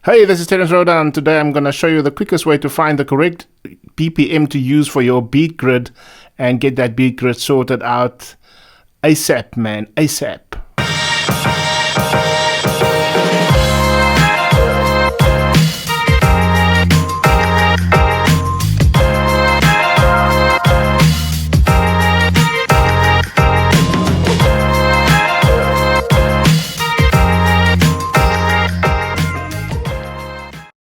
Hey, this is Terence Roda, and today I'm going to show you the quickest way to find the correct BPM to use for your beat grid and get that beat grid sorted out ASAP, man, ASAP.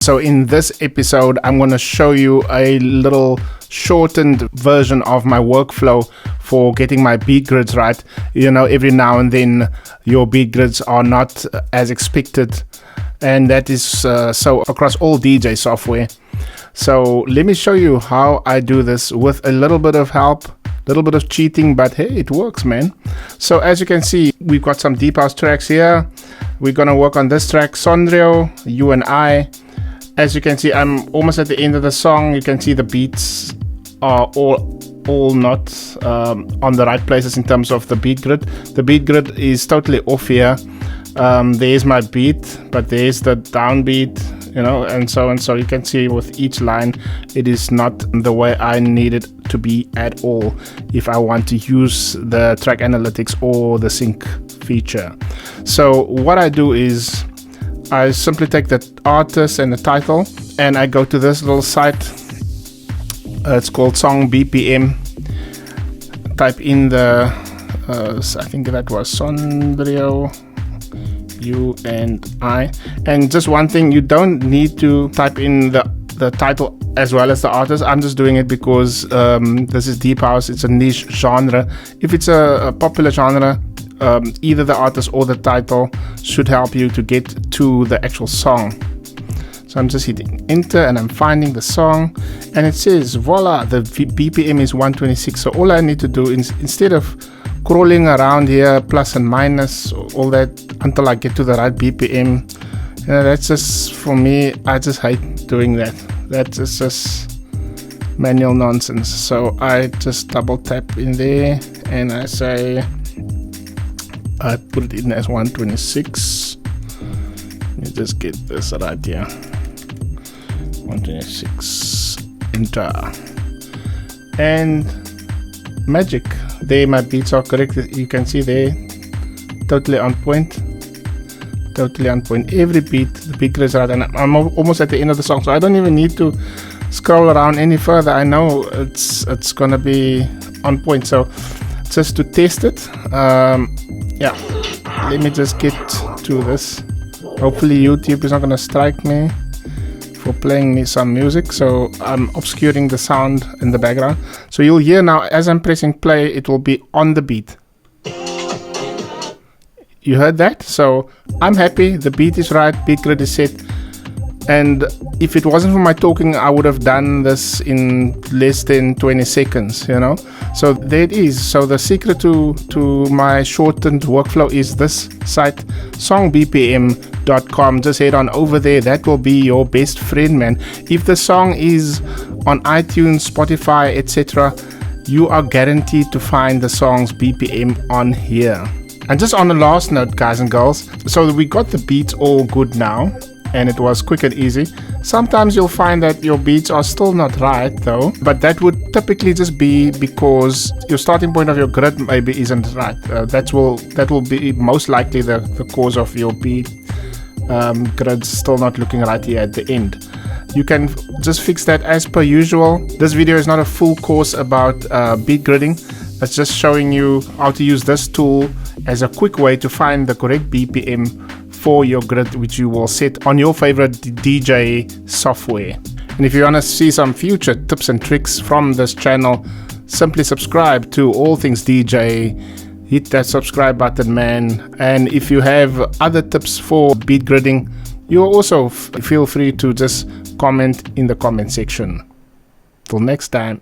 So in this episode, I'm going to show you a little shortened version of my workflow for getting my beat grids right. You know, every now and then your beat grids are not as expected, and that is so across all DJ software. So let me show you how I do this with a little bit of help, a little bit of cheating, but hey, it works, man. So as you can see, we've got some deep house tracks here. We're going to work on this track, Sondrio, You and I. As you can see, I'm almost at the end of the song. You can see the beats are all not on the right places in terms of the beat grid. The beat grid is totally off here. There's my beat, but there's the downbeat, you know, and so on. So you can see with each line, it is not the way I need it to be at all if I want to use the track analytics or the sync feature. So what I do is I simply take the artist and the title, and I go to this little site. It's called Song BPM. Type in the, I think that was Sondrio, You and I. And just one thing, you don't need to type in the title as well as the artist. I'm just doing it because this is deep house. It's a niche genre. If it's a popular genre, either the artist or the title should help you to get to the actual song. So I'm just hitting enter and I'm finding the song, and it says voila, the BPM is 126. So all I need to do is, instead of crawling around here plus and minus all that until I get to the right BPM, you know, that's just, for me, I just hate doing that. That is just manual nonsense. So I just double tap in there and I say, I put it in as 126. Let me just get this right here. 126. Enter. And magic. There my beats are correct. You can see there. Totally on point. Totally on point. Every beat, the beat grid is right. And I'm almost at the end of the song. So I don't even need to scroll around any further. I know it's gonna be on point. So just to test it, yeah, let me just get to this. Hopefully YouTube is not gonna strike me for playing me some music, so I'm obscuring the sound in the background. So you'll hear now, as I'm pressing play, it will be on the beat. You heard that? So I'm happy, the beat is right, beat grid is set. And if it wasn't for my talking, I would have done this in less than 20 seconds, you know. So there it is. So the secret to my shortened workflow is this site, songbpm.com. Just head on over there. That will be your best friend, man. If the song is on iTunes, Spotify, etc., you are guaranteed to find the song's BPM on here. And just on the last note, guys and girls, so we got the beats all good now, and it was quick and easy. Sometimes you'll find that your beats are still not right though, but that would typically just be because your starting point of your grid maybe isn't right. That will be most likely the cause of your beat grids still not looking right here at the end. You can just fix that as per usual. This video is not a full course about beat gridding. It's just showing you how to use this tool as a quick way to find the correct BPM for your grid, which you will set on your favorite DJ software. And if you want to see some future tips and tricks from this channel, simply subscribe to All Things DJ. Hit that subscribe button, man. And if you have other tips for beat gridding, you also feel free to just comment in the comment section. Till next time.